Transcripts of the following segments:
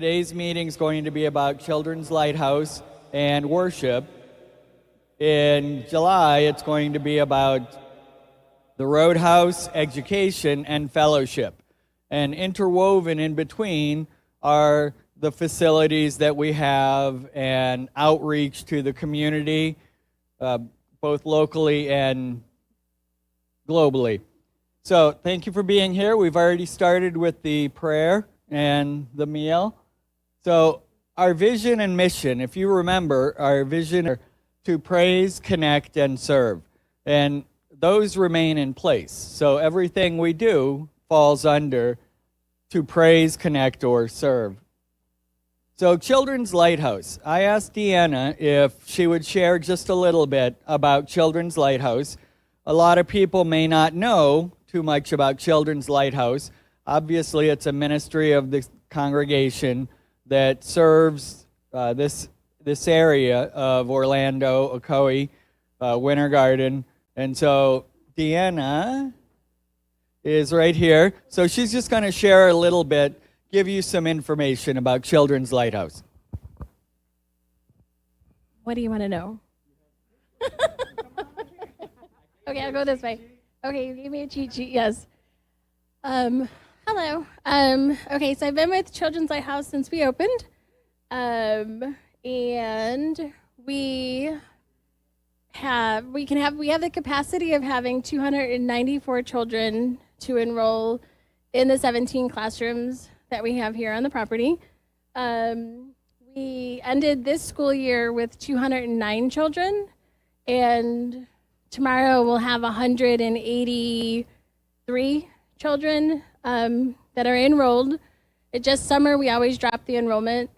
Today's meeting is going to be about Children's Lighthouse and worship. In July, it's going to be about the Roadhouse, education, and fellowship. And interwoven in between are the facilities that we have and outreach to the community, both locally and globally. So thank you for being here. We've already started with the prayer and the meal. So our vision and mission, if you remember, our vision are to praise, connect, and serve. And those remain in place. So everything we do falls under to praise, connect, or serve. So Children's Lighthouse. I asked Deanna if she would share just a little bit about Children's Lighthouse. A lot of people may not know too much about Children's Lighthouse. Obviously, it's a ministry of the congregation that serves this area of Orlando, Ocoee, Winter Garden. And so Deanna is right here. So she's just going to share a little bit, give you some information about Children's Lighthouse. What do you want to know? Okay, I'll go this way. Okay, you gave me a cheat sheet, yes. Hello. Okay, so I've been with Children's Lighthouse since we opened. And we have the capacity of having 294 children to enroll in the 17 classrooms that we have here on the property. We ended this school year with 209 children, and tomorrow we'll have 183 children that are enrolled. It's just summer, we always drop the enrollment,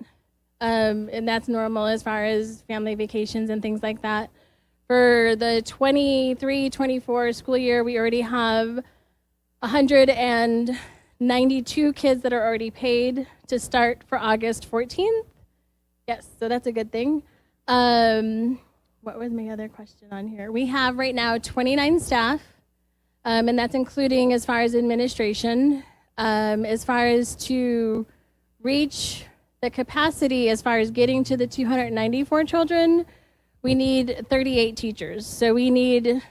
and that's normal as far as family vacations and things like that. For the 23-24 school year, we already have 192 kids that are already paid to start for August 14th. Yes, so that's a good thing. What was my other question on here? We have right now 29 staff, and that's including as far as administration. As far as to reach the capacity, as far as getting to the 294 children, we need 38 teachers. So we need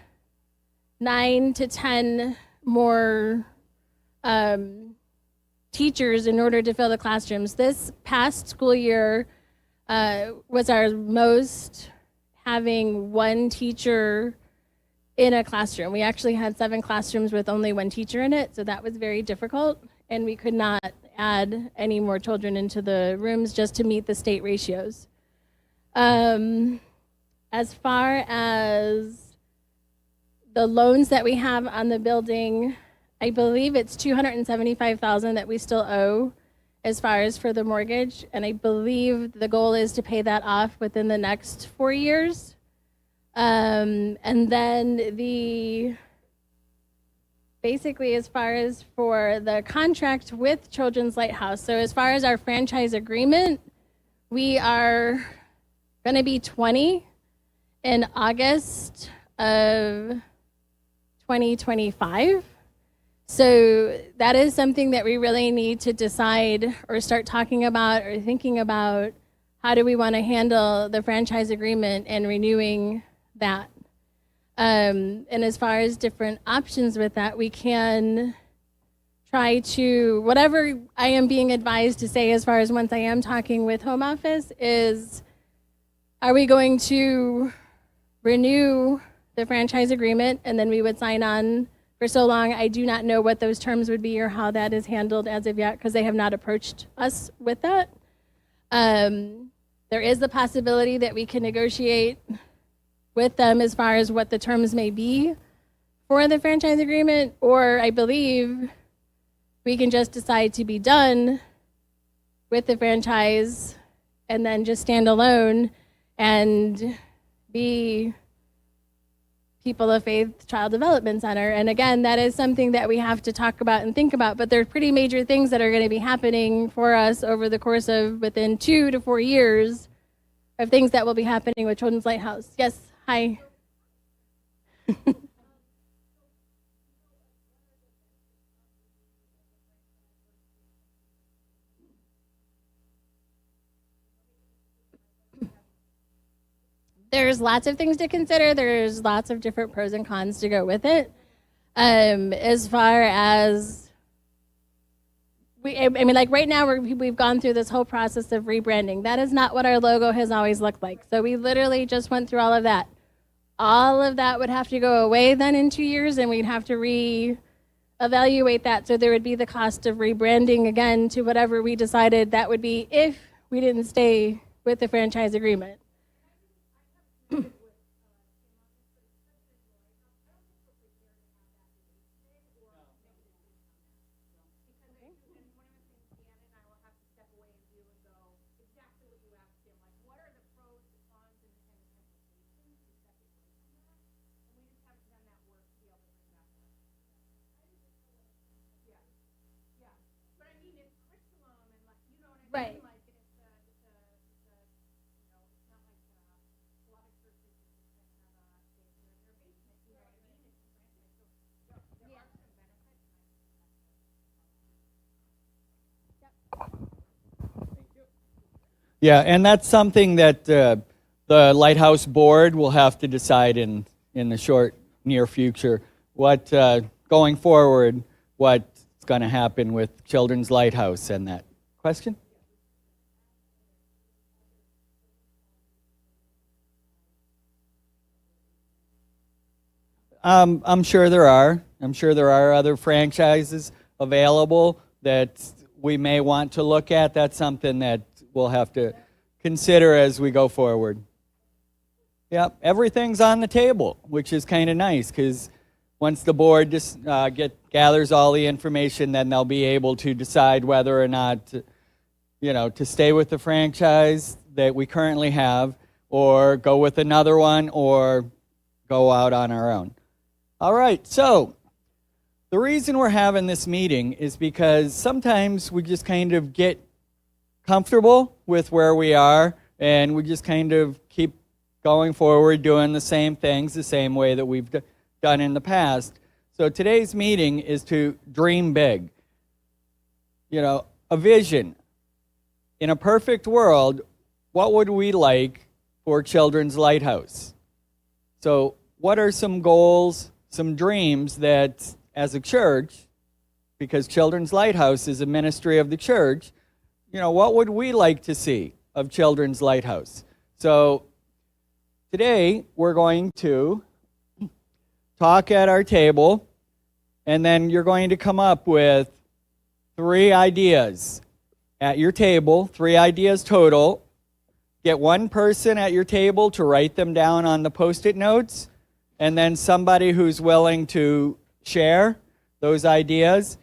9 to 10 more teachers in order to fill the classrooms. This past school year was our most, having one teacher in a classroom. We actually had 7 classrooms with only one teacher in it, so that was very difficult, and we could not add any more children into the rooms just to meet the state ratios. As far as the loans that we have on the building, I believe it's $275,000 that we still owe as far as for the mortgage, and I believe the goal is to pay that off within the next 4 years. And then basically as far as for the contract with Children's Lighthouse, so as far as our franchise agreement, we are going to be 20 in August of 2025. So that is something that we really need to decide or start talking about or thinking about. How do we want to handle the franchise agreement and renewing that? And as far as different options with that, we can try to, whatever I am being advised to say as far as once I am talking with Home Office is, are we going to renew the franchise agreement and then we would sign on for so long? I do not know what those terms would be or how that is handled as of yet because they have not approached us with that. There is the possibility that we can negotiate with them as far as what the terms may be for the franchise agreement, or I believe we can just decide to be done with the franchise and then just stand alone and be People of Faith Child Development Center. And again, that is something that we have to talk about and think about, but there are pretty major things that are going to be happening for us over the course of within 2 to 4 years of things that will be happening with Children's Lighthouse. Yes, hi. There's lots of things to consider. There's lots of different pros and cons to go with it. As far as I mean, like right now we've gone through this whole process of rebranding. That is not what our logo has always looked like. So we literally just went through all of that. All of that would have to go away then in 2 years, and we'd have to reevaluate that. So there would be the cost of rebranding again to whatever we decided that would be if we didn't stay with the franchise agreement. Right. Yeah, and that's something that the Lighthouse Board will have to decide in the near future. What going forward, what's going to happen with Children's Lighthouse and that. Question? I'm sure there are. I'm sure there are other franchises available that we may want to look at. That's something that we'll have to consider as we go forward. Yep, everything's on the table, which is kind of nice because once the board just gathers all the information, then they'll be able to decide whether or not to stay with the franchise that we currently have, or go with another one, or go out on our own. All right, so the reason we're having this meeting is because sometimes we just kind of get comfortable with where we are, and we just kind of keep going forward, doing the same things the same way that we've done in the past. So today's meeting is to dream big. A vision. In a perfect world, what would we like for Children's Lighthouse? So what are some goals, some dreams that as a church, because Children's Lighthouse is a ministry of the church, what would we like to see of Children's Lighthouse? So today we're going to talk at our table, and then you're going to come up with 3 ideas at your table, 3 ideas total. Get one person at your table to write them down on the Post-it notes, and then somebody who's willing to share those ideas.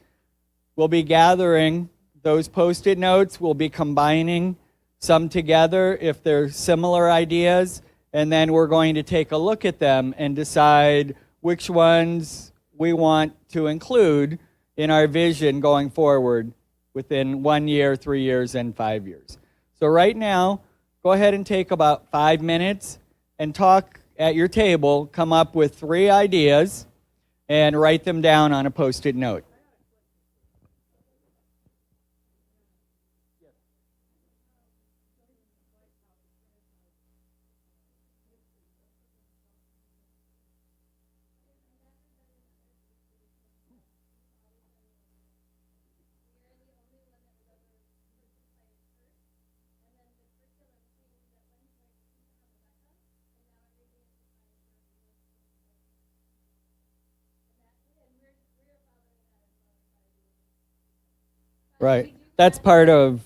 We'll be gathering those Post-it notes. We'll be combining some together if they're similar ideas, and then we're going to take a look at them and decide which ones we want to include in our vision going forward within 1 year, 3 years, and 5 years. So right now, go ahead and take about 5 minutes and talk at your table, come up with 3 ideas, and write them down on a Post-it note. Right. That's part of...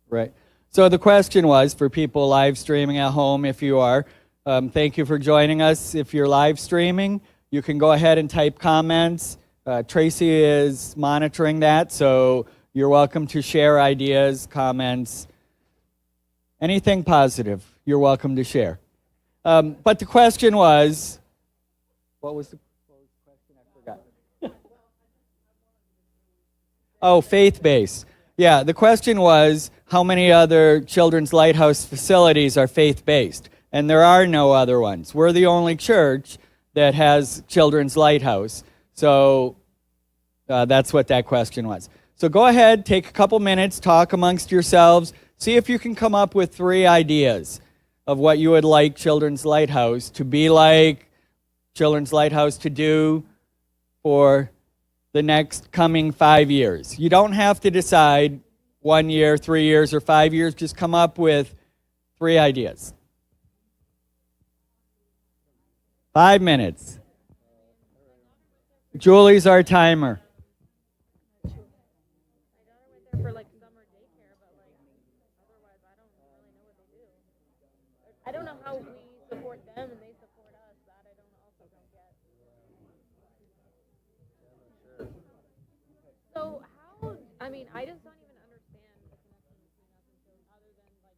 Right. So the question was, for people live streaming at home, if you are, thank you for joining us. If you're live streaming, you can go ahead and type comments. Tracy is monitoring that, so you're welcome to share ideas, comments, anything positive, you're welcome to share. But the question was, what was the question? I forgot. Oh, faith-based. Yeah, the question was, how many other Children's Lighthouse facilities are faith-based? And there are no other ones. We're the only church that has Children's Lighthouse. So that's what that question was. So go ahead, take a couple minutes, talk amongst yourselves, see if you can come up with 3 ideas of what you would like Children's Lighthouse to be like, Children's Lighthouse to do for the next coming 5 years. You don't have to decide 1 year, 3 years, or 5 years. Just come up with 3 ideas. 5 minutes. Julie's our timer. I don't know how we support them and they support us. That I don't get. So how? I mean, I just don't even understand the connection between us and children, other than like.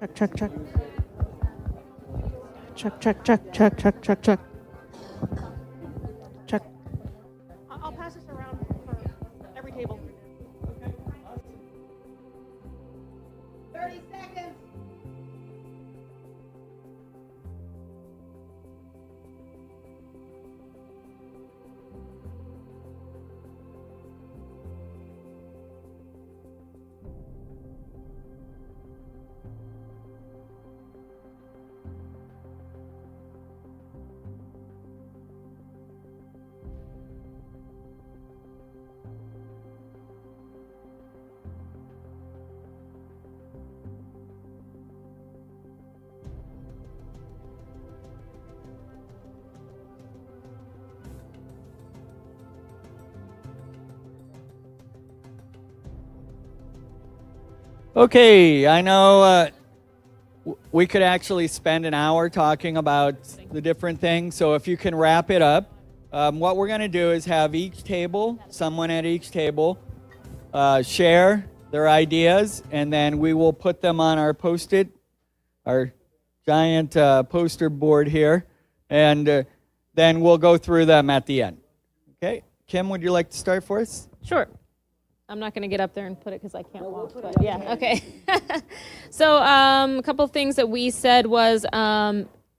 Check, check, check. Check, check, check, check, check, check, check. Check. I'll pass this around for every table. 30 seconds. Okay, I know we could actually spend an hour talking about the different things. So if you can wrap it up, what we're going to do is have each table, someone at each table, share their ideas, and then we will put them on our post-it, our giant poster board here, and then we'll go through them at the end. Okay, Kim, would you like to start for us? Sure. I'm not going to get up there and put it because I can't walk. But yeah, okay. So a couple of things that we said was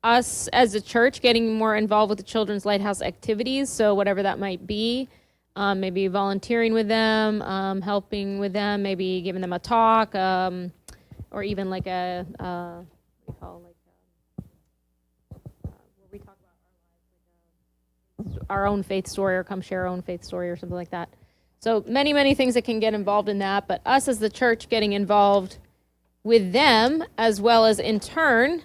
us as a church getting more involved with the Children's Lighthouse activities. So whatever that might be, maybe volunteering with them, helping with them, maybe giving them a talk, or even like a what do you call where we talk about our own faith story, or come share our own faith story, or something like that. So many things that can get involved in that, but us as the church getting involved with them, as well as in turn,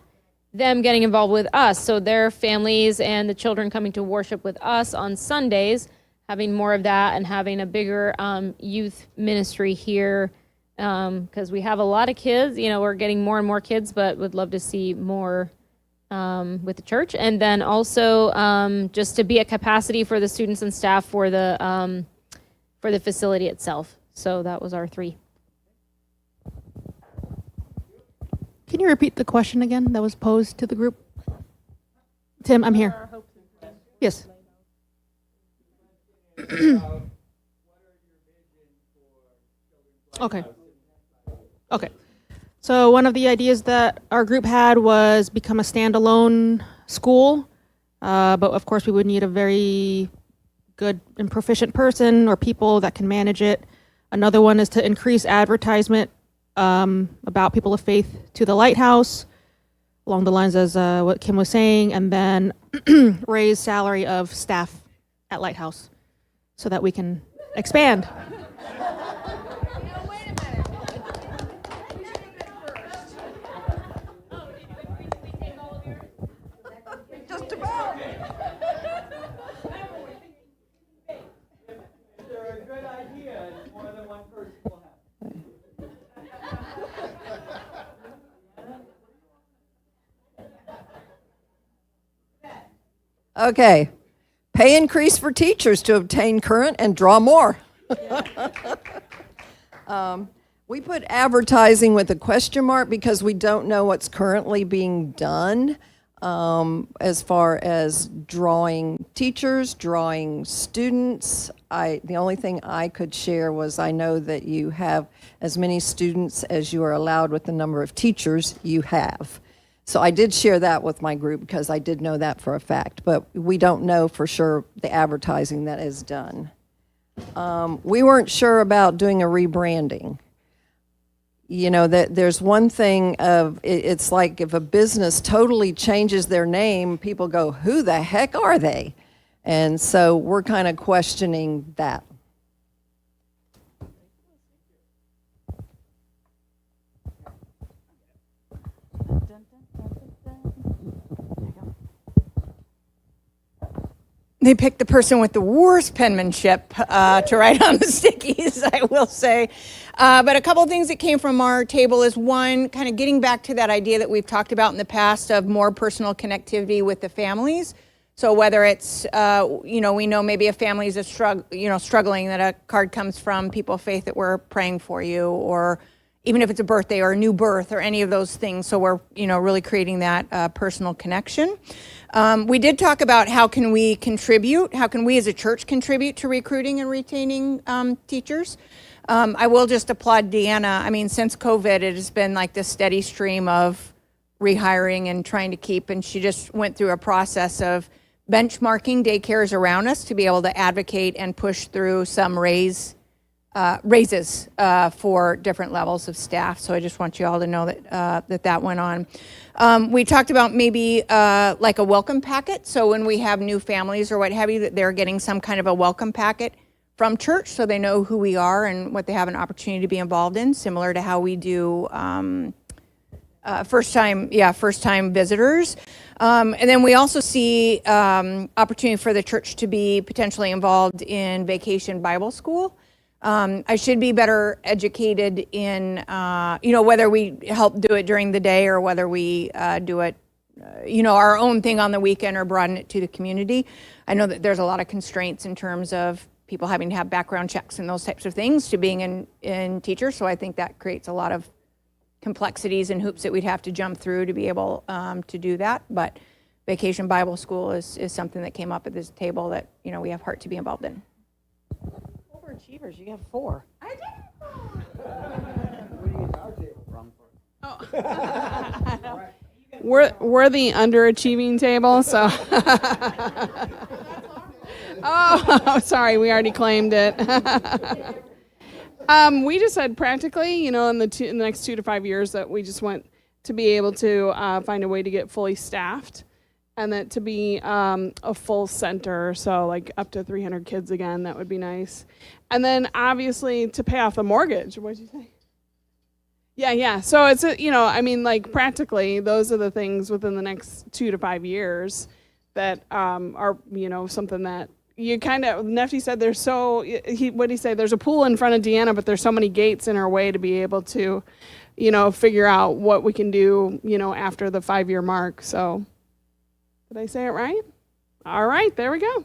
them getting involved with us. So their families and the children coming to worship with us on Sundays, having more of that and having a bigger youth ministry here, because we have a lot of kids. You know, we're getting more and more kids, but would love to see more with the church. And then also just to be at capacity for the students and staff for the facility itself. So that was our 3. Can you repeat the question again that was posed to the group? Tim, I'm here. Yes. Okay. Okay. So one of the ideas that our group had was become a standalone school, but of course we would need a very good and proficient person or people that can manage it. Another one is to increase advertisement about people of faith to the Lighthouse, along the lines as what Kim was saying, and then raise salary of staff at Lighthouse so that we can expand. Just about. Okay. Pay increase for teachers to obtain current and draw more. We put advertising with a question mark because we don't know what's currently being done as far as drawing teachers, drawing students. The only thing I could share was I know that you have as many students as you are allowed with the number of teachers you have. So I did share that with my group because I did know that for a fact, but we don't know for sure the advertising that is done. We weren't sure about doing a rebranding. You know, that there's one thing of, it's like if a business totally changes their name, people go, who the heck are they? And so we're kind of questioning that. They picked the person with the worst penmanship to write on the stickies, I will say. But a couple of things that came from our table is, one, kind of getting back to that idea that we've talked about in the past of more personal connectivity with the families. So whether it's, we know maybe a family is struggling, that a card comes from People of Faith that we're praying for you, or even if it's a birthday or a new birth or any of those things. So we're, really creating that personal connection. We did talk about how can we as a church contribute to recruiting and retaining teachers. I will just applaud Deanna. I mean, since COVID, it has been like this steady stream of rehiring and trying to keep, and she just went through a process of benchmarking daycares around us to be able to advocate and push through some raises for different levels of staff. So I just want you all to know that that went on. We talked about maybe like a welcome packet. So when we have new families or what have you, that they're getting some kind of a welcome packet from church so they know who we are and what they have an opportunity to be involved in, similar to how we do first-time visitors. And then we also see opportunity for the church to be potentially involved in Vacation Bible School. I should be better educated in, whether we help do it during the day or whether we do it, our own thing on the weekend or broaden it to the community. I know that there's a lot of constraints in terms of people having to have background checks and those types of things to being in teachers. So I think that creates a lot of complexities and hoops that we'd have to jump through to be able to do that. But Vacation Bible School is something that came up at this table that, we have heart to be involved in. Overachievers, you have 4. We're the underachieving table, so. Oh, sorry, we already claimed it. We just said practically, in the next 2 to 5 years that we just want to be able to find a way to get fully staffed, and that to be a full center, so like up to 300 kids again, that would be nice. And then obviously to pay off the mortgage. What did you say? Yeah. So it's, practically those are the things within the next 2 to 5 years that are, something that you kind of, Nefty said there's what did he say? There's a pool in front of Deanna, but there's so many gates in our way to be able to, figure out what we can do, after the 5-year mark. So did I say it right? All right, there we go.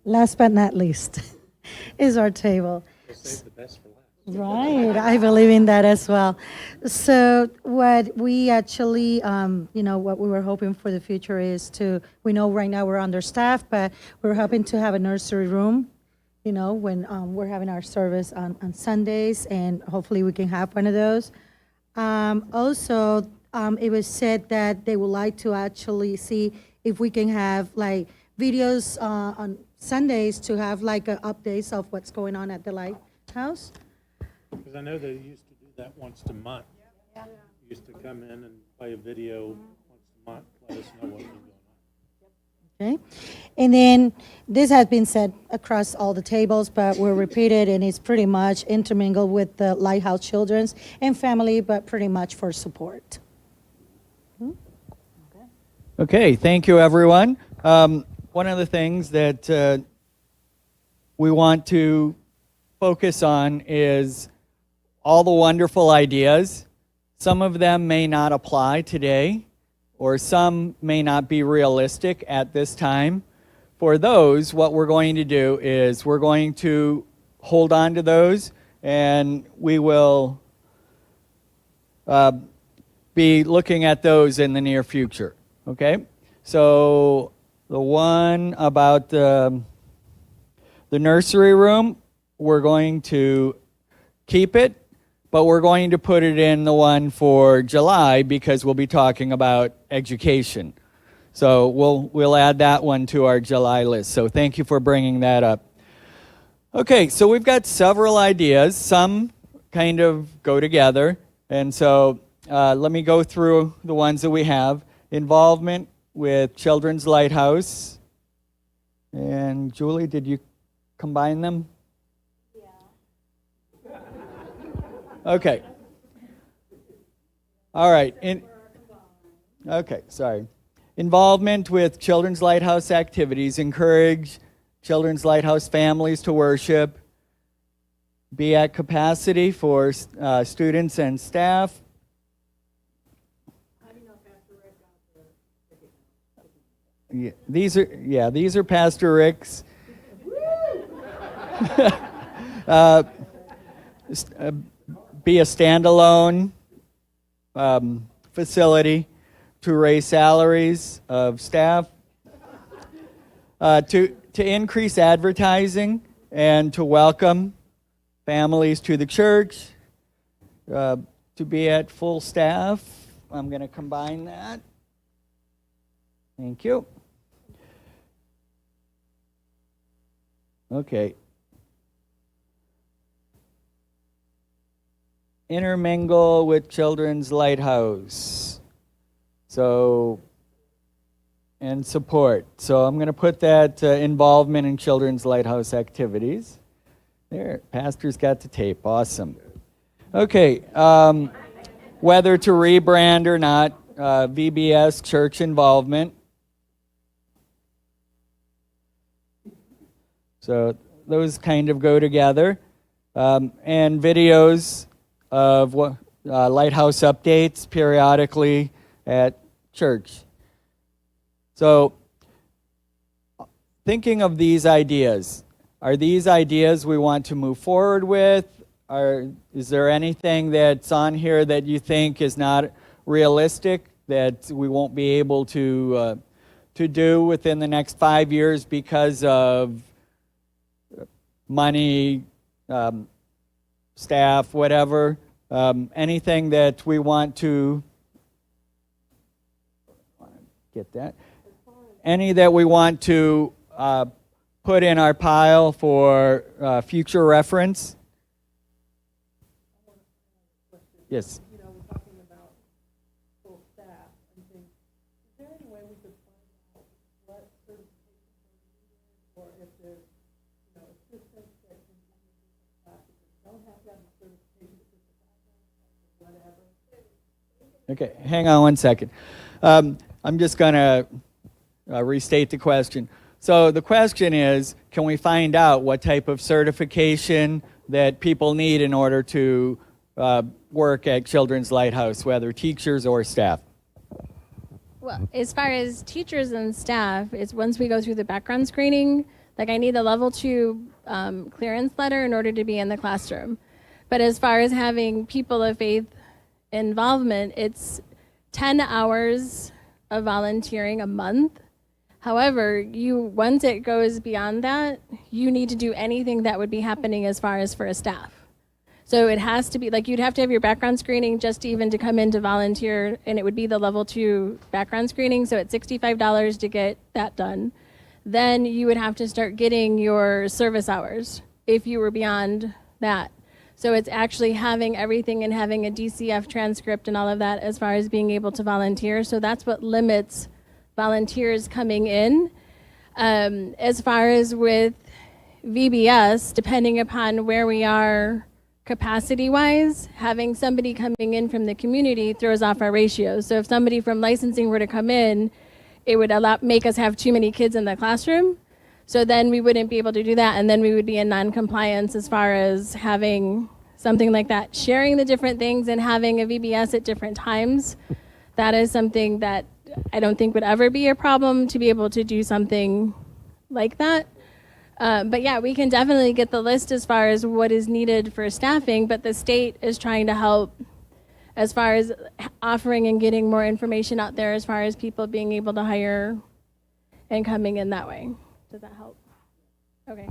Last but not least is our table. Save the best for last. Right, I believe in that as well. So what we actually, what we were hoping for the future is we know right now we're understaffed, but we're hoping to have a nursery room, when we're having our service on Sundays, and hopefully we can have one of those. Also, it was said that they would like to actually see if we can have like videos on Sundays to have like updates of what's going on at the lighthouse. Because I know they used to do that once a month. Used to come in and play a video once a month, let us know what's going on. Okay, and then this has been said across all the tables, but we'll repeat it, and it's pretty much intermingled with the Lighthouse Children's and family, but pretty much for support. Okay, thank you, everyone. One of the things that we want to focus on is all the wonderful ideas. Some of them may not apply today, or some may not be realistic at this time. For those, what we're going to do is we're going to hold on to those, and we will be looking at those in the near future. Okay? So the one about the nursery room, we're going to keep it, but we're going to put it in the one for July because we'll be talking about education. So we'll add that one to our July list. So thank you for bringing that up. Okay, so we've got several ideas. Some kind of go together. And so let me go through the ones that we have. Involvement with Children's Lighthouse. And Julie, did you combine them? Okay. All right. Okay, sorry. Involvement with Children's Lighthouse activities. Encourage Children's Lighthouse families to worship. Be at capacity for students and staff. Yeah, these are Pastor Rick's. Be a standalone facility to raise salaries of staff, to increase advertising and to welcome families to the church, to be at full staff. I'm going to combine that. Thank you. Okay. Intermingle with Children's Lighthouse. So, and support. So I'm going to put that involvement in Children's Lighthouse activities. There, Pastor's got the tape. Awesome. Okay, whether to rebrand or not, VBS church involvement. So those kind of go together. And videos of lighthouse updates periodically at church. So thinking of these ideas, are these ideas we want to move forward with? Is there anything that's on here that you think is not realistic, that we won't be able to do within the next 5 years because of money, staff, whatever? Anything that we want to get that? Any that we want to put in our pile for future reference? Yes. Okay, hang on one second. I'm just going to restate the question. So the question is, can we find out what type of certification that people need in order to work at Children's Lighthouse, whether teachers or staff? Well, as far as teachers and staff, it's once we go through the background screening, like I need a level 2 clearance letter in order to be in the classroom. But as far as having people of faith involvement, it's 10 hours of volunteering a month. However, once it goes beyond that, you need to do anything that would be happening as far as for a staff. So it has to be, like, you'd have to have your background screening just even to come in to volunteer, and it would be the level 2 background screening, so it's $65 to get that done. Then you would have to start getting your service hours if you were beyond that. So it's actually having everything and having a DCF transcript and all of that as far as being able to volunteer. So that's what limits volunteers coming in. As far as with VBS, depending upon where we are capacity-wise, having somebody coming in from the community throws off our ratios. So if somebody from licensing were to come in, it would make us have too many kids in the classroom. So then we wouldn't be able to do that, and then we would be in non-compliance as far as having something like that. Sharing the different things and having a VBS at different times, that is something that I don't think would ever be a problem to be able to do something like that. But yeah, we can definitely get the list as far as what is needed for staffing, but the state is trying to help as far as offering and getting more information out there as far as people being able to hire and coming in that way. Does that help? Okay.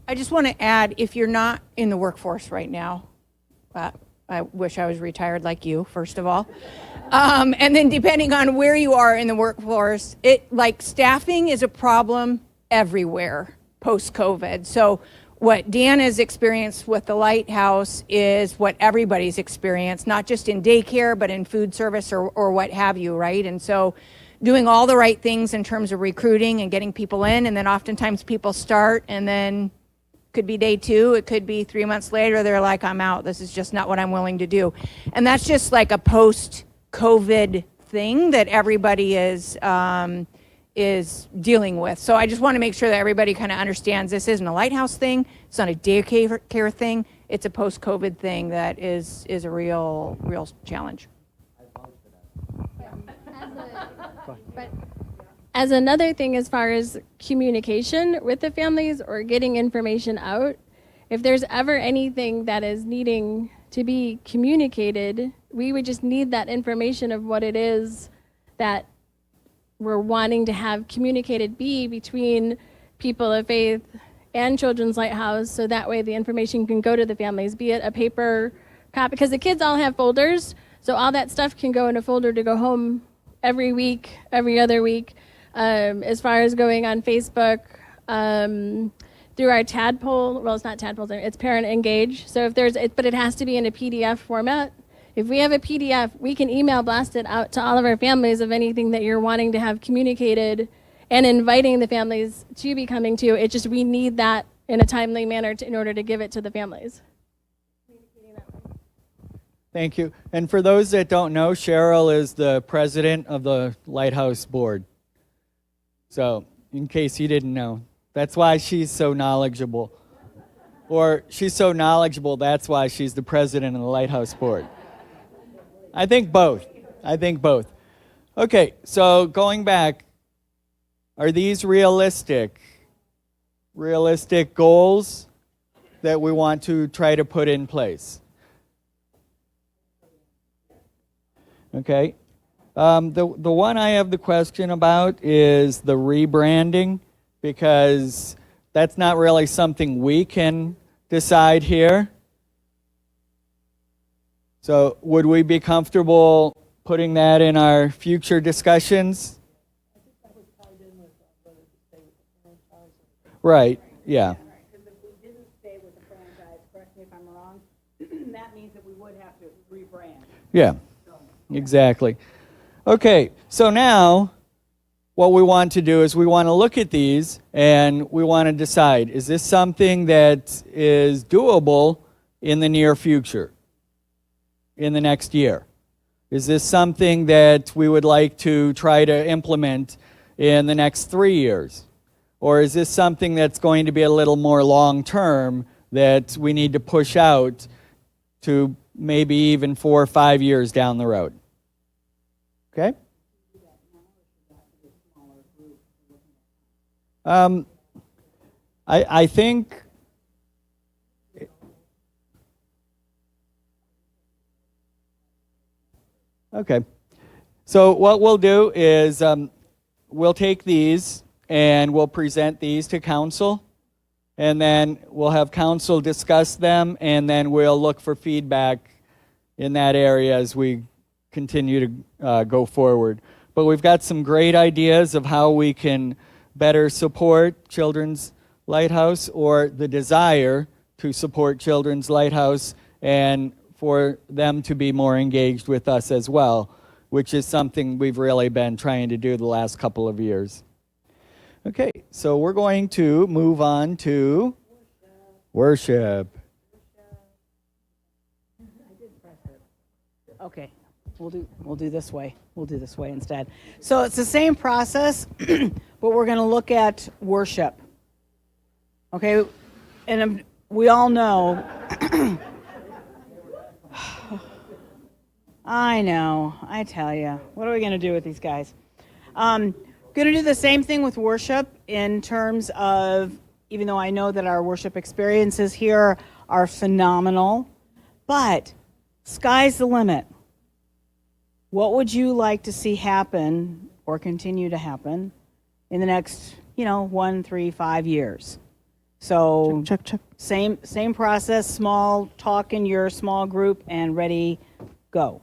I just want to add, if you're not in the workforce right now, I wish I was retired like you, first of all. And then depending on where you are in the workforce, staffing is a problem everywhere post-COVID. So what Dan has experienced with the Lighthouse is what everybody's experienced, not just in daycare, but in food service or what have you, right? And so doing all the right things in terms of recruiting and getting people in, and then oftentimes people start and then could be day 2, it could be 3 months later, they're like, I'm out, this is just not what I'm willing to do. And that's just like a post-COVID thing that everybody is dealing with. So I just want to make sure that everybody kind of understands this isn't a Lighthouse thing, it's not a daycare thing, it's a post-COVID thing that is a real challenge. But as another thing, as far as communication with the families or getting information out, if there's ever anything that is needing to be communicated, we would just need that information of what it is that we're wanting to have communicated between people of faith and Children's Lighthouse, so that way the information can go to the families, be it a paper copy, because the kids all have folders, so all that stuff can go in a folder to go home every week, every other week. As far as going on Facebook, through our Tadpole, well, it's not Tadpole, it's Parent Engage. So but it has to be in a PDF format. If we have a PDF, we can email blast it out to all of our families of anything that you're wanting to have communicated and inviting the families to be coming to. It's just we need that in a timely manner in order to give it to the families. Thank you. And for those that don't know, Cheryl is the president of the Lighthouse Board. So, in case you didn't know, that's why she's so knowledgeable. Or she's so knowledgeable, that's why she's the president of the Lighthouse Board. I think both. Okay, so going back, are these realistic goals that we want to try to put in place? Okay. The one I have the question about is the rebranding, because that's not really something we can decide here. So would we be comfortable putting that in our future discussions? Right, yeah. Because if we didn't stay with the franchise, correct me if I'm wrong, that means that we would have to rebrand. Yeah, exactly. Okay, so now what we want to do is we want to look at these and we want to decide, is this something that is doable in the near future, in the next year? Is this something that we would like to try to implement in the next 3 years? Or is this something that's going to be a little more long-term that we need to push out to maybe even 4 or 5 years down the road? Okay? I think okay. So what we'll do is we'll take these and we'll present these to council, and then we'll have council discuss them, and then we'll look for feedback in that area as we continue to go forward. But we've got some great ideas of how we can better support Children's Lighthouse, or the desire to support Children's Lighthouse, and for them to be more engaged with us as well, which is something we've really been trying to do the last couple of years. Okay, so we're going to move on to worship. Okay, we'll do this way. We'll do this way instead. So it's the same process, but we're going to look at worship. Okay, and we all know. I know. I tell you, what are we going to do with these guys? Going to do the same thing with worship in terms of, even though I know that our worship experiences here are phenomenal, but sky's the limit. What would you like to see happen or continue to happen in the next, 1, 3, 5 years? So Check. same process, small talk in your small group, and ready, go.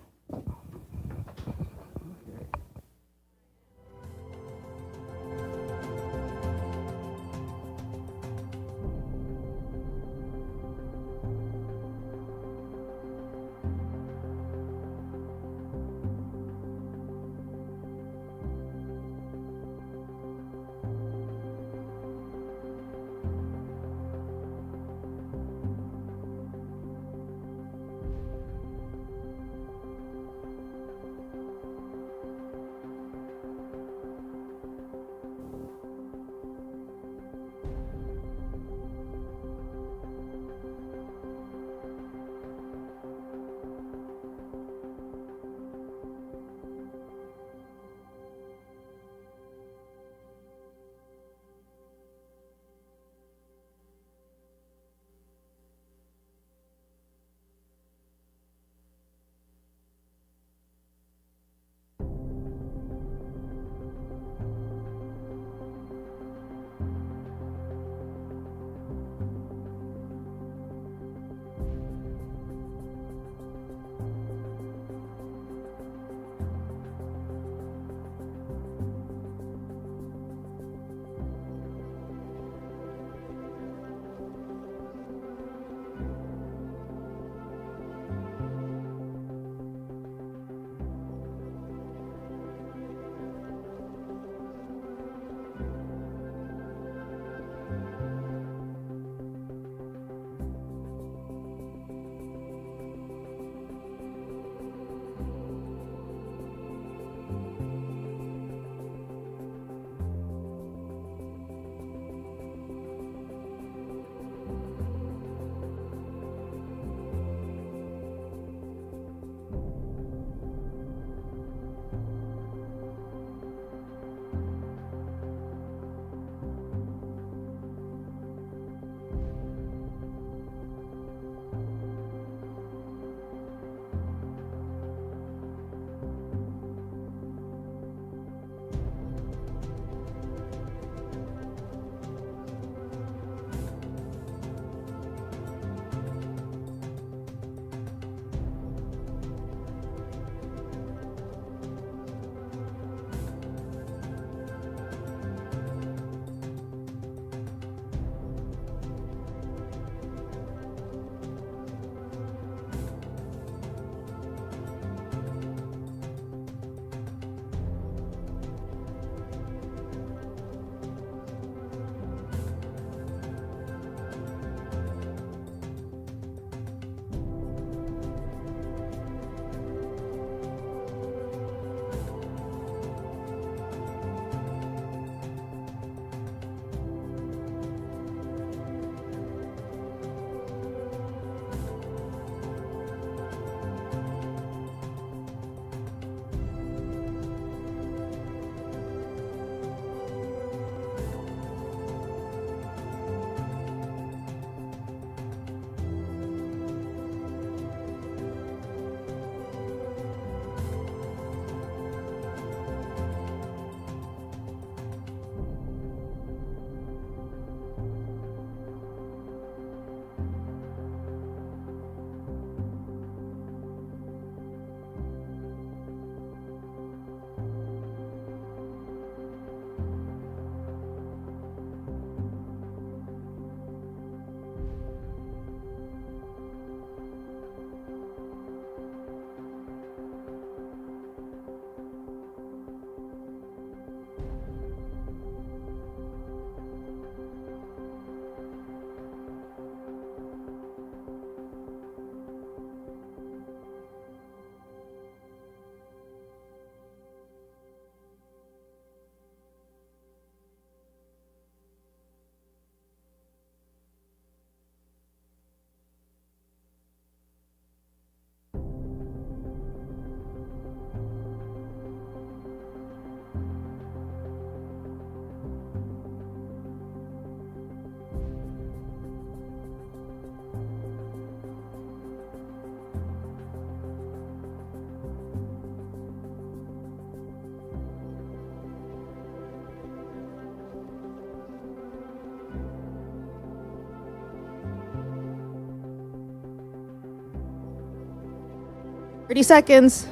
30 seconds.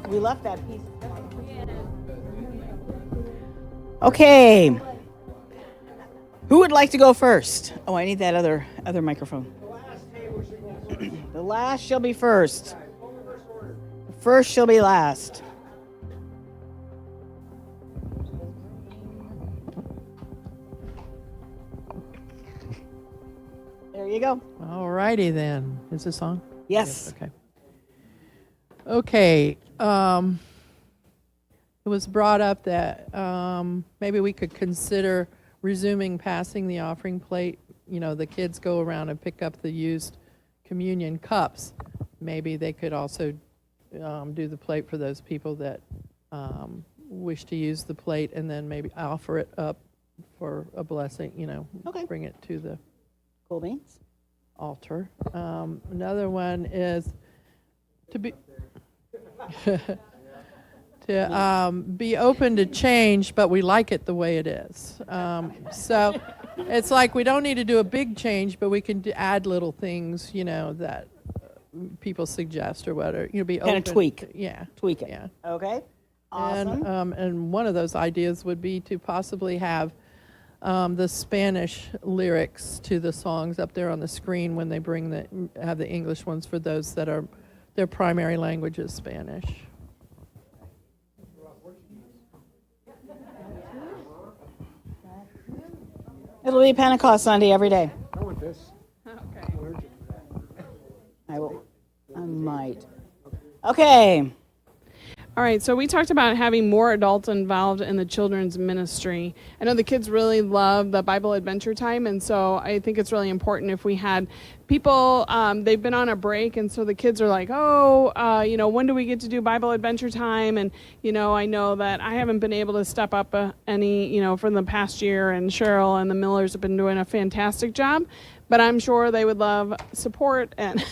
We left that piece. Okay. Who would like to go first? Oh, I need that other microphone. The last shall be first. The first shall be last. There you go. All righty then. Is this on? Yes. Okay. Okay. It was brought up that maybe we could consider resuming passing the offering plate. You know, the kids go around and pick up the used communion cups. Maybe they could also do the plate for those people that wish to use the plate, and then maybe offer it up for a blessing, you know, Okay. bring it to the Cool beans. altar. Another one is to be be open to change, but we like it the way it is. So it's like we don't need to do a big change, but we can add little things, you know, that people suggest or whatever. You know, be Kinda open. tweak. Yeah. Tweak it. Yeah. Okay. Awesome. And one of those ideas would be to possibly have the Spanish lyrics to the songs up there on the screen when they have the English ones for those that are their primary language is Spanish. It'll be Pentecost Sunday every day. I want this. Okay. I will. I might. Okay. All right, so we talked about having more adults involved in the children's ministry. I know the kids really love the Bible Adventure Time, and so I think it's really important if we had people, they've been on a break, and so the kids are like, you know, when do we get to do Bible Adventure Time? And, you know, I know that I haven't been able to step up any, you know, from the past year, and Cheryl and the Millers have been doing a fantastic job. But I'm sure they would love support and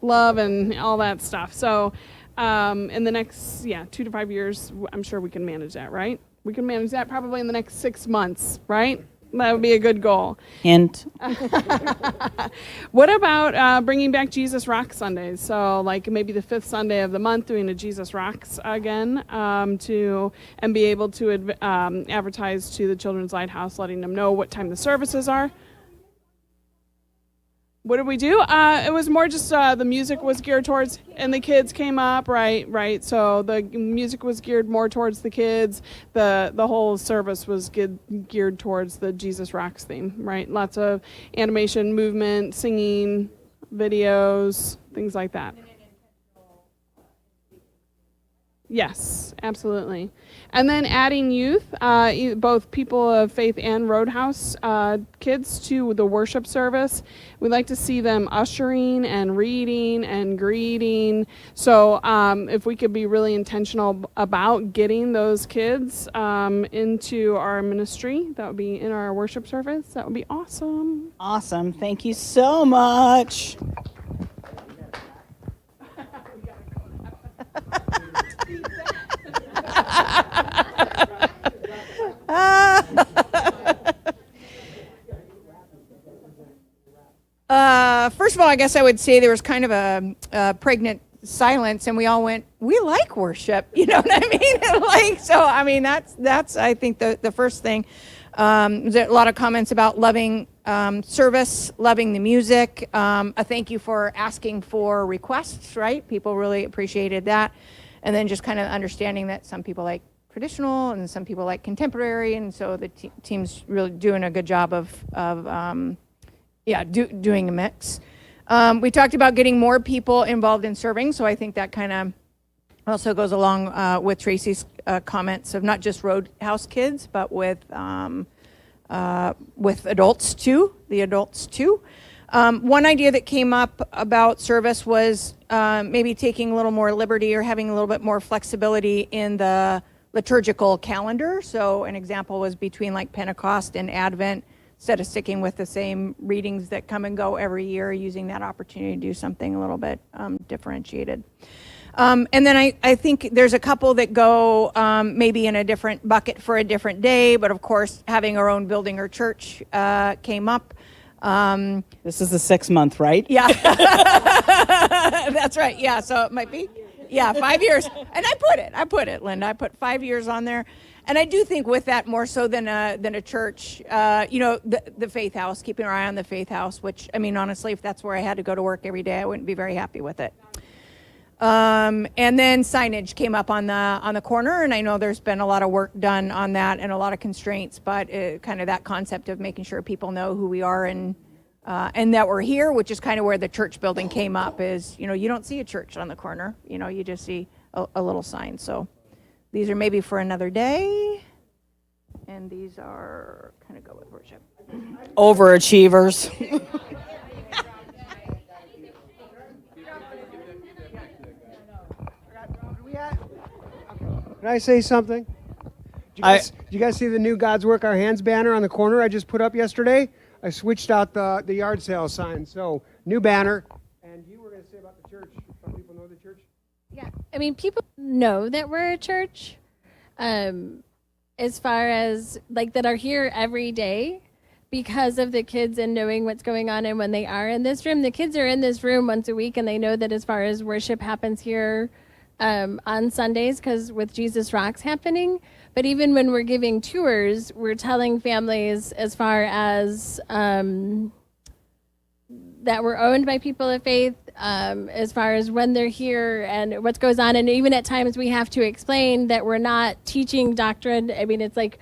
love and all that stuff. So in the next, 2 to 5 years, I'm sure we can manage that, right? We can manage that probably in the next 6 months, right? That would be a good goal. Hint. What about bringing back Jesus Rocks Sundays? So like maybe the 5th Sunday of the month doing a Jesus Rocks again and be able to advertise to the Children's Lighthouse, letting them know what time the services are. What did we do? It was more just the music was geared towards, and the kids came up, right. So the music was geared more towards the kids. The whole service was geared towards the Jesus Rocks theme, right? Lots of animation, movement, singing, videos, things like that. Yes, absolutely. And then adding youth, both people of faith and Roadhouse kids to the worship service. We'd like to see them ushering and reading and greeting. So if we could be really intentional about getting those kids into our ministry, that would be in our worship service, that would be awesome. Awesome. Thank you so much. First of all, I guess I would say there was kind of a pregnant silence, and we all went, "We like worship," you know what I mean? Like, so I mean, that's I think the first thing. There's a lot of comments about loving service, loving the music. A thank you for asking for requests, right? People really appreciated that, and then just kind of understanding that some people like traditional and some people like contemporary, and so the team's really doing a good job of doing a mix. We talked about getting more people involved in serving, so I think that kind of also goes along with Tracy's comments of not just Roadhouse kids, but with adults too, the adults too. One idea that came up about service was maybe taking a little more liberty or having a little bit more flexibility in the liturgical calendar. So an example was between like Pentecost and Advent, instead of sticking with the same readings that come and go every year, using that opportunity to do something a little bit differentiated. And then I think there's a couple that go maybe in a different bucket for a different day, but of course having our own building or church came up. This is the 6 month, right? Yeah, that's right. Yeah, so it might be. Yeah, 5 years. And I put it, Linda. I put 5 years on there. And I do think with that more so than a church, the Faith House, keeping our eye on the Faith House, which, I mean, honestly, if that's where I had to go to work every day, I wouldn't be very happy with it. And then signage came up on the corner, and I know there's been a lot of work done on that and a lot of constraints, but kind of that concept of making sure people know who we are and that we're here, which is kind of where the church building came up, is, you don't see a church on the corner, you just see a little sign. So these are maybe for another day, and these are kind of go with worship. Overachievers. Can I say something? Did you guys see the new God's Work Our Hands banner on the corner I just put up yesterday? I switched out the yard sale sign. So, new banner. And you were going to say about the church. Some people know the church? Yeah, I mean, people know that we're a church, as far as like that are here every day because of the kids and knowing what's going on. And when they are in this room, the kids are in this room once a week, and they know that as far as worship happens here on Sundays, because with Jesus Rocks happening. But even when we're giving tours, we're telling families as far as that we're owned by people of faith, as far as when they're here and what goes on. And even at times we have to explain that we're not teaching doctrine. I mean, it's like,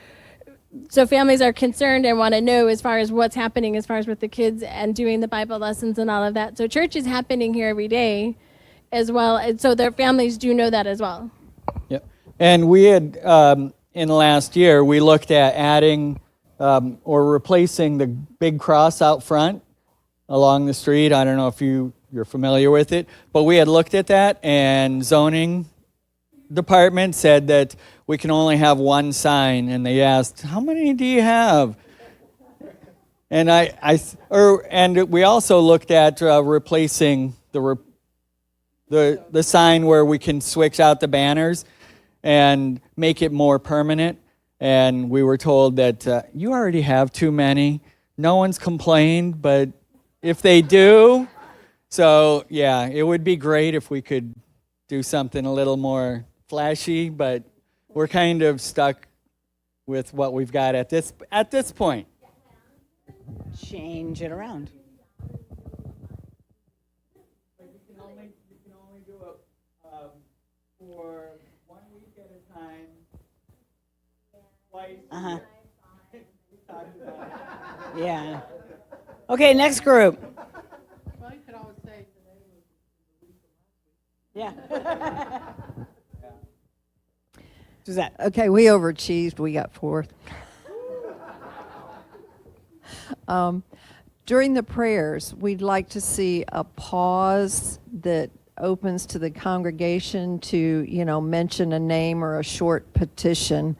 so families are concerned and want to know as far as what's happening as far as with the kids and doing the Bible lessons and all of that. So church is happening here every day as well. And so their families do know that as well. Yep. And we had, in the last year, we looked at adding or replacing the big cross out front along the street. I don't know if you're familiar with it, but we had looked at that, and zoning department said that we can only have one sign, and they asked, how many do you have? And and we also looked at replacing the sign where we can switch out the banners and make it more permanent. And we were told that you already have too many. No one's complained, but if they do, so yeah, it would be great if we could do something a little more flashy, but we're kind of stuck with what we've got at this point. Change it around. You can only do it for 1 week at a time. Twice. Uh-huh. Yeah. Okay, next group. Well, you could always say today was the week of last week. Yeah. Suzette. Okay, we overachieved. We got fourth. During the prayers, we'd like to see a pause that opens to the congregation to, mention a name or a short petition.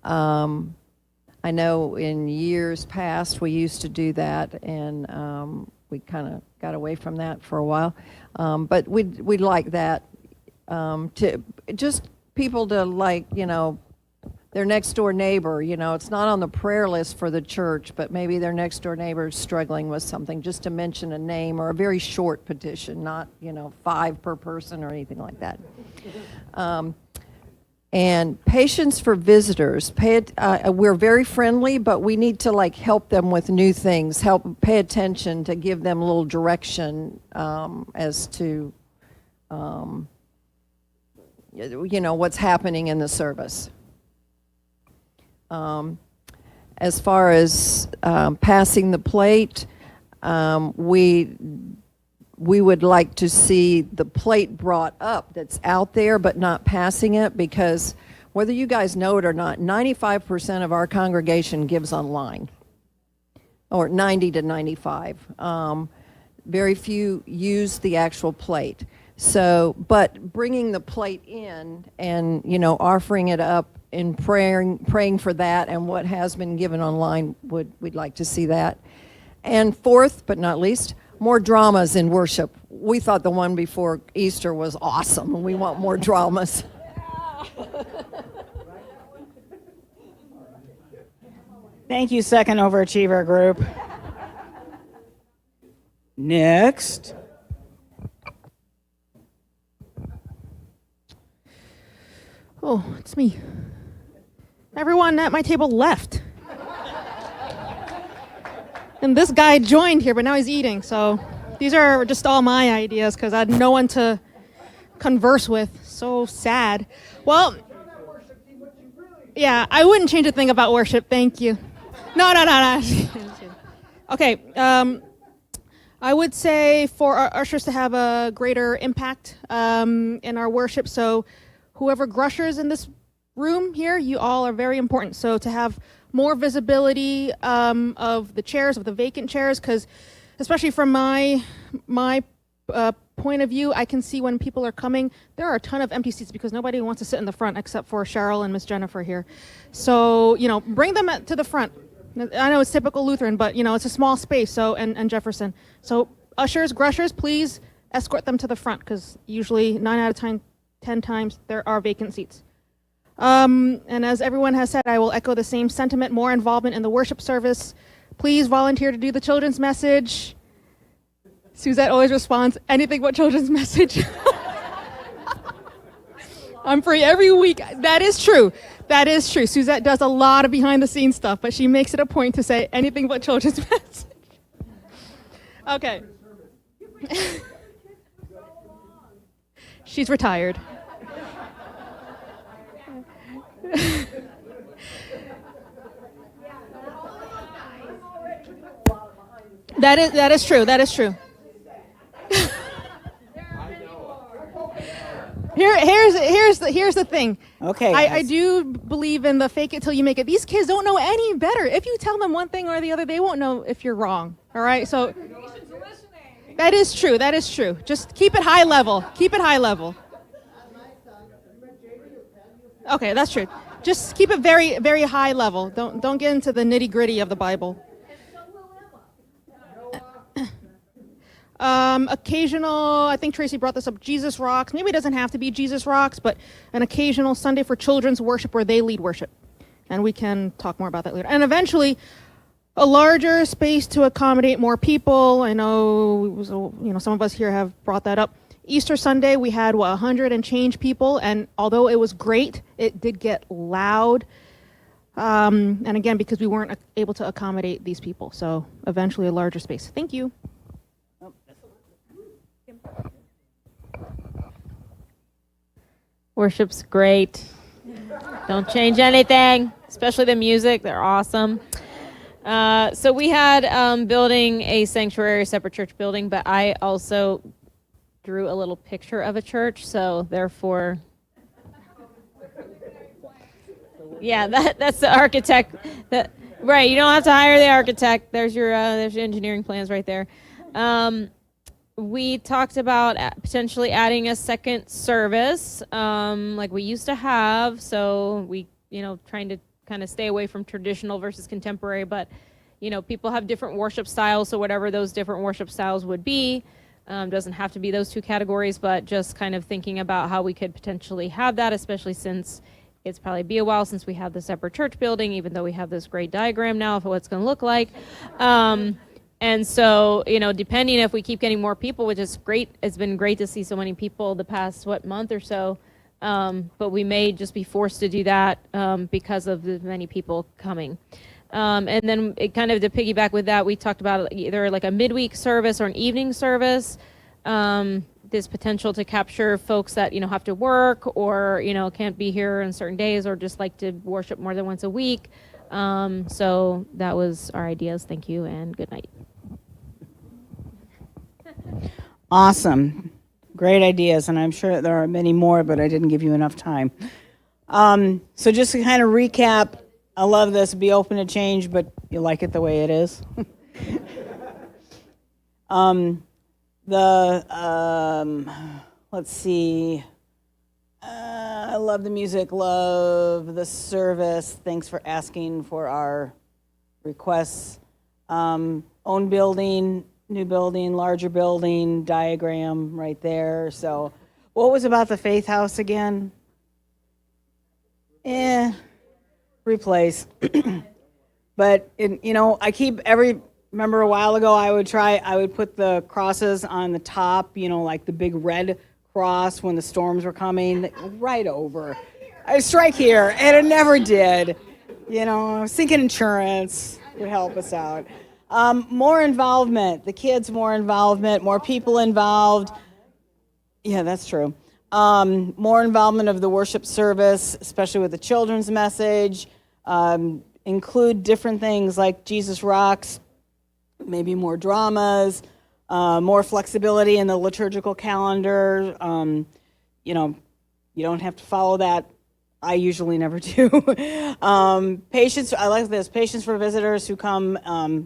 I know in years past we used to do that, and we kind of got away from that for a while. But we'd like that to just people to their next door neighbor. It's not on the prayer list for the church, but maybe their next door neighbor is struggling with something, just to mention a name or a very short petition, not 5 per person or anything like that. And patience for visitors. We're very friendly, but we need to help them with new things. Pay attention to give them a little direction as to what's happening in the service. As far as passing the plate, we would like to see the plate brought up that's out there, but not passing it, because whether you guys know it or not, 95% of our congregation gives online, or 90 to 95. Very few use the actual plate. So, but bringing the plate in and, offering it up in praying for that and what has been given online, we'd like to see that. And fourth, but not least, more dramas in worship. We thought the one before Easter was awesome, and we want more dramas. Thank you, second overachiever group. Next. Oh, it's me. Everyone at my table left. And this guy joined here, but now he's eating. So these are just all my ideas because I had no one to converse with. So sad. Well, yeah, I wouldn't change a thing about worship. Thank you. No. Okay. I would say for our ushers to have a greater impact in our worship. So whoever grushers in this room here, you all are very important. So to have more visibility of the chairs, of the vacant chairs, because especially from my point of view, I can see when people are coming, there are a ton of empty seats because nobody wants to sit in the front except for Cheryl and Miss Jennifer here. So, bring them to the front. I know it's typical Lutheran, but, it's a small space, so and Jefferson. So ushers, grushers, please escort them to the front because usually 9 out of 10 times there are vacant seats. And as everyone has said, I will echo the same sentiment, more involvement in the worship service. Please volunteer to do the children's message. Suzette always responds, anything but children's message. I'm free every week. That is true. That is true. Suzette does a lot of behind the scenes stuff, but she makes it a point to say anything but children's message. Okay. She's retired. That is true. That is true. Here's the thing. Okay. I do believe in the fake it till you make it. These kids don't know any better. If you tell them one thing or the other, they won't know if you're wrong. All right. So that is true. That is true. Just keep it high level. Keep it high level. Okay, that's true. Just keep it very, very high level. Don't get into the nitty gritty of the Bible. Occasional, I think Tracy brought this up, Jesus Rocks. Maybe it doesn't have to be Jesus Rocks, but an occasional Sunday for children's worship where they lead worship. And we can talk more about that later. And eventually, a larger space to accommodate more people. I know, some of us here have brought that up. Easter Sunday, we had 100 and change people, and although it was great, it did get loud. And again, because we weren't able to accommodate these people. So eventually a larger space. Thank you. Worship's great. Don't change anything, especially the music. They're awesome. So we had building a sanctuary, a separate church building, but I also drew a little picture of a church, so therefore Yeah, that's the architect. Right, you don't have to hire the architect. There's your engineering plans right there. We talked about potentially adding a second service, like we used to have. So we, trying to kind of stay away from traditional versus contemporary, but people have different worship styles. So whatever those different worship styles would be, doesn't have to be those two categories, but just kind of thinking about how we could potentially have that, especially since it's probably be a while since we have the separate church building, even though we have this great diagram now of what it's going to look like. And so, depending if we keep getting more people, which is great, it's been great to see so many people the past, month or so. But we may just be forced to do that because of the many people coming. And then it kind of to piggyback with that, we talked about either like a midweek service or an evening service. This potential to capture folks that, have to work or, can't be here on certain days or just like to worship more than once a week. So that was our ideas. Thank you and good night. Awesome. Great ideas, and I'm sure there are many more, but I didn't give you enough time. So just to kind of recap, I love this, be open to change, but you like it the way it is. Let's see. I love the music, love the service. Thanks for asking for our requests. Own building, new building, larger building, diagram right there. So what was about the Faith House again? Replace. But, remember a while ago I would put the crosses on the top, like the big red cross when the storms were coming, right over. I strike here, and it never did. Sinking insurance would help us out. More involvement, the kids more involvement, more people involved. Yeah, that's true. More involvement of the worship service, especially with the children's message. Include different things like Jesus Rocks, maybe more dramas, more flexibility in the liturgical calendar. You don't have to follow that. I usually never do. Patience, I like this. Patience for visitors who come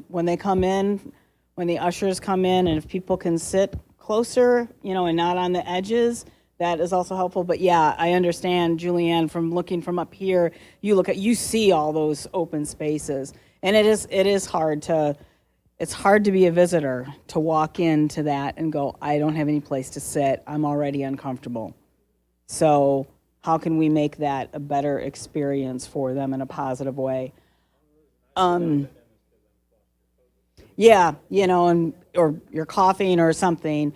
when they come in, when the ushers come in, and if people can sit closer, and not on the edges, that is also helpful. But yeah, I understand, Julianne, from looking from up here, you see all those open spaces, and it is hard to be a visitor, to walk into that and go, I don't have any place to sit. I'm already uncomfortable. So how can we make that a better experience for them in a positive way? Yeah, or you're coughing or something.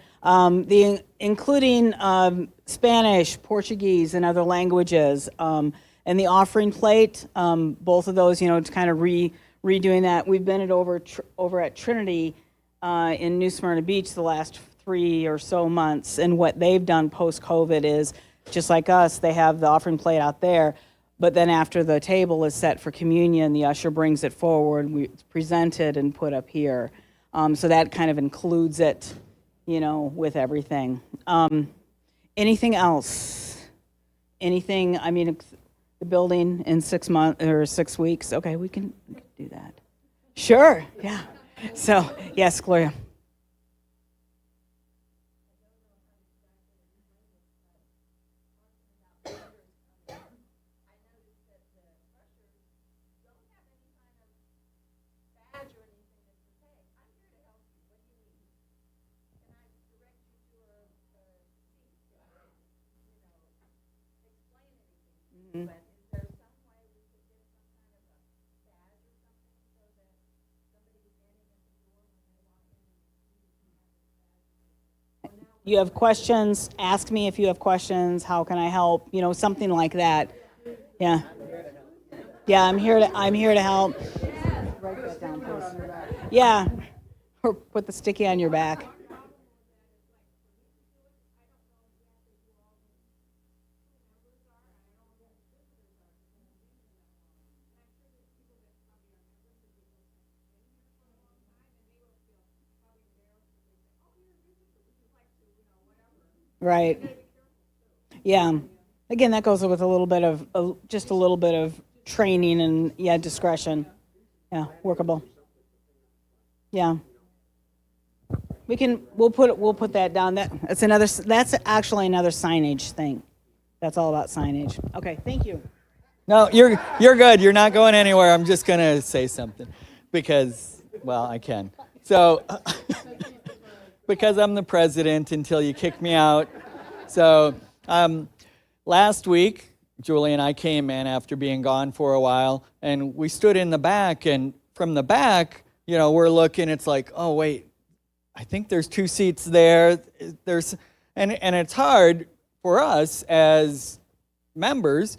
Including Spanish, Portuguese, and other languages, and the offering plate. Both of those, to kind of redoing that. We've been over at Trinity in New Smyrna Beach the last 3 or so months, and what they've done post-COVID is, just like us, they have the offering plate out there, but then after the table is set for communion, the usher brings it forward, it's presented and put up here. So that kind of includes it, with everything. Anything else? Anything, the building in 6 months or 6 weeks? Okay, we can do that. Sure, yeah. So, yes, Gloria. You have questions, ask me if you have questions, how can I help, something like that. Yeah. Yeah, I'm here to help. Write that down, please. Yeah. Or put the sticky on your back. Right. Yeah. Again, that goes with just a little bit of training and, yeah, discretion. Yeah, workable. Yeah. We'll put that down. That's actually another signage thing. That's all about signage. Okay, thank you. No, you're good. You're not going anywhere. I'm just going to say something because, well, I can. So, because I'm the president until you kick me out. So, last week, Julie and I came in after being gone for a while, and we stood in the back, and from the back, you know, we're looking, it's like, oh, wait, I think there's 2 seats there. And it's hard for us as members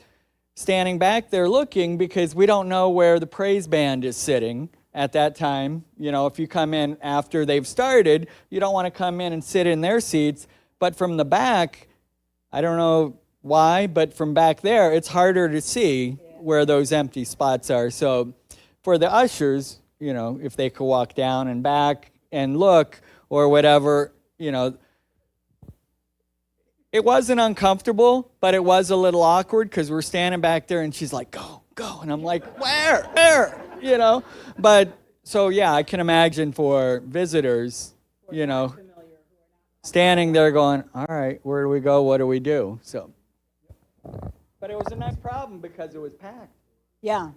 standing back there looking because we don't know where the praise band is sitting at that time. You know, if you come in after they've started, you don't want to come in and sit in their seats. But from the back, I don't know why, but from back there, it's harder to see where those empty spots are. So for the ushers, you know, if they could walk down and back and look or whatever, you know, it wasn't uncomfortable, but it was a little awkward because we're standing back there and she's like, go, go. And I'm like, where, you know? But so, yeah, I can imagine for visitors, you know, standing there going, all right, where do we go? What do we do? So, but it was a nice problem because it was packed. Yeah.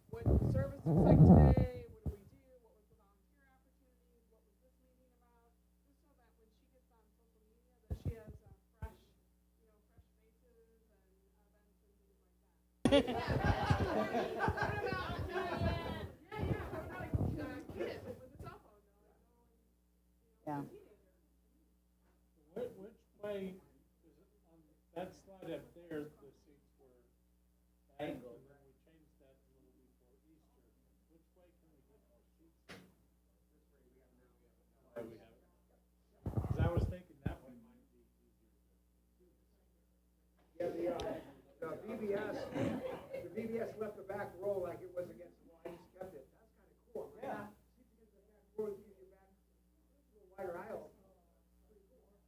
What service looks like today, what do we do, what was the volunteer opportunities, what was this meeting about, just so that when she gets on social media that she has fresh, faces and events and things like that. Yeah. Which way, is it on that slide up there, the seats were angled, and then we changed that a little before Easter. Which way can we get more seats? Why we have it? Because I was thinking that way might be easier. Yeah, the VBS left the back row like it was against the wall. I just kept it. That's kind of cool. Yeah. Wider aisle.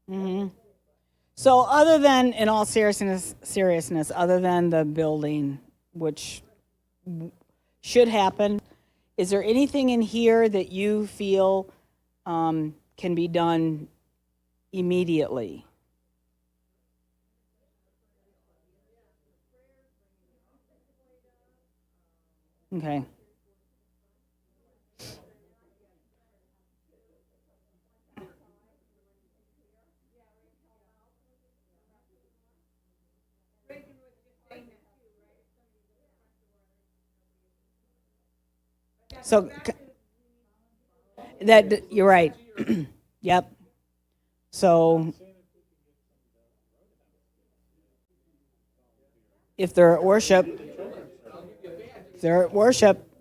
Mm-hmm. So other than, in all seriousness, other than the building, which should happen, is there anything in here that you feel can be done immediately? Okay. So that you're right. Yep. So if they're at worship,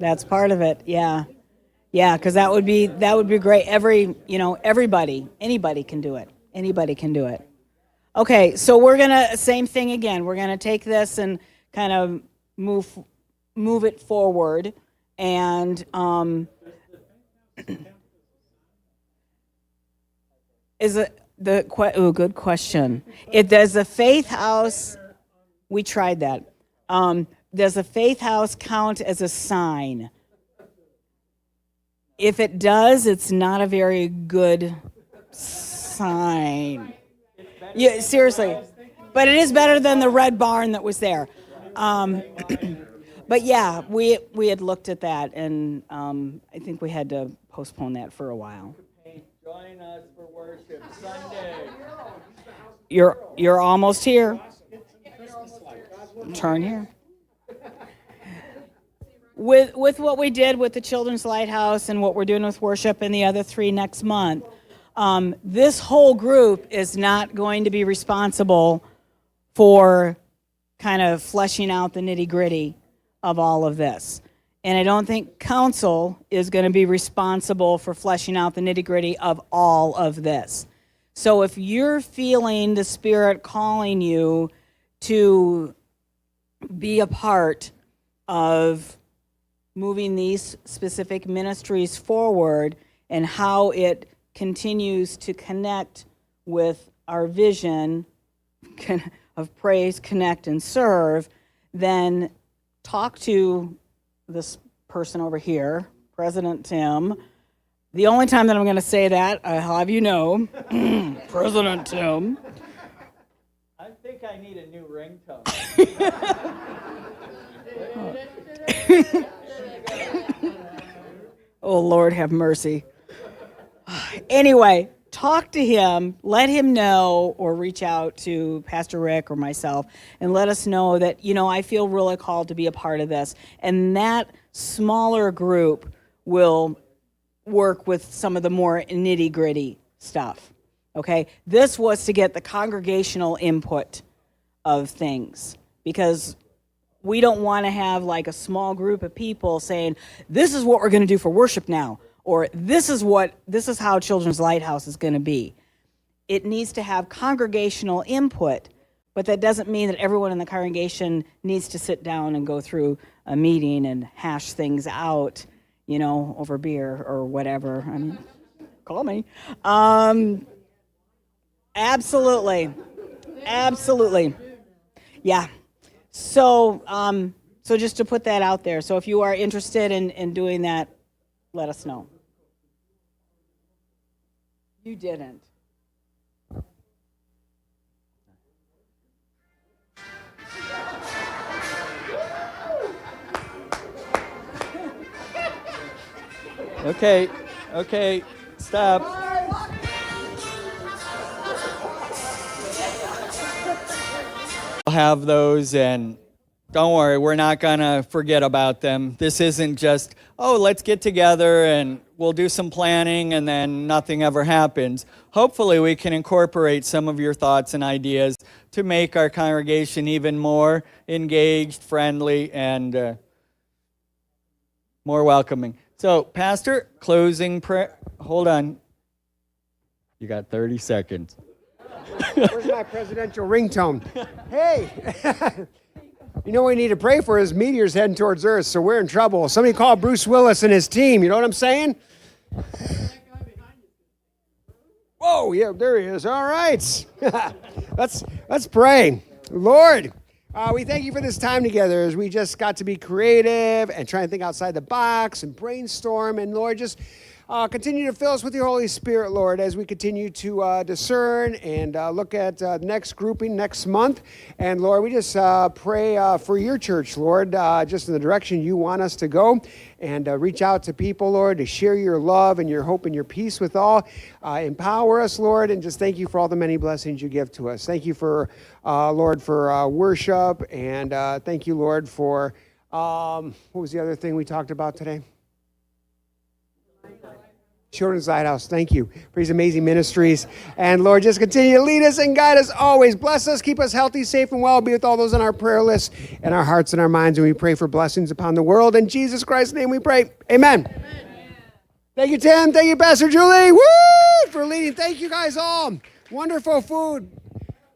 that's part of it. Yeah. Yeah, because that would be great. Anybody can do it. Anybody can do it. Okay, so we're gonna same thing again. We're gonna take this and kind of move it forward. And is it good question. Does the Faith House? We tried that. Does the Faith House count as a sign? If it does, it's not a very good sign. Yeah, seriously. But it is better than the red barn that was there. But yeah, we had looked at that, and I think we had to postpone that for a while. Join us for worship Sunday. You're almost here. Turn here. With what we did with the Children's Lighthouse and what we're doing with worship and the other 3 next month, this whole group is not going to be responsible for kind of fleshing out the nitty-gritty of all of this. And I don't think council is going to be responsible for fleshing out the nitty-gritty of all of this. So if you're feeling the Spirit calling you to be a part of moving these specific ministries forward and how it continues to connect with our vision of praise, connect, and serve, then talk to this person over here, President Tim. The only time that I'm going to say that, I'll have you know, President Tim. I think I need a new ringtone. Oh, Lord, have mercy. Anyway, talk to him, let him know, or reach out to Pastor Rick or myself and let us know that, I feel really called to be a part of this. And that smaller group will work with some of the more nitty-gritty stuff, okay? This was to get the congregational input of things, because we don't want to have like a small group of people saying, this is what we're going to do for worship now, or this is how Children's Lighthouse is going to be. It needs to have congregational input, but that doesn't mean that everyone in the congregation needs to sit down and go through a meeting and hash things out, over beer or whatever. I mean, call me. Absolutely. Yeah. So just to put that out there. So if you are interested in doing that, let us know. You didn't. Okay, stop. We'll have those, and don't worry, we're not going to forget about them. This isn't just, let's get together and we'll do some planning and then nothing ever happens. Hopefully we can incorporate some of your thoughts and ideas to make our congregation even more engaged, friendly, and more welcoming. So, Pastor, closing prayer. Hold on. You got 30 seconds. Where's my presidential ringtone? Hey, you know what we need to pray for is meteors heading towards Earth, so we're in trouble. Somebody call Bruce Willis and his team. You know what I'm saying? Whoa, yeah, there he is. All right. Let's pray. Lord, we thank you for this time together as we just got to be creative and try and think outside the box and brainstorm. And Lord, just continue to fill us with your Holy Spirit, Lord, as we continue to discern and look at the next grouping next month. And Lord, we just pray for your church, Lord, just in the direction you want us to go, and reach out to people, Lord, to share your love and your hope and your peace with all. Empower us, Lord, and just thank you for all the many blessings you give to us. Thank you for, Lord, for worship, and thank you, Lord, for, what was the other thing we talked about today? Children's Lighthouse, thank you for these amazing ministries. And Lord, just continue to lead us and guide us always. Bless us, keep us healthy, safe, and well. Be with all those on our prayer list and our hearts and our minds. And we pray for blessings upon the world. In Jesus Christ's name we pray. Amen. Thank you, Tim. Thank you, Pastor Julie. Woo! For leading. Thank you guys all. Wonderful food.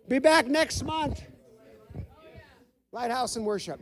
Be back next month. Lighthouse and worship.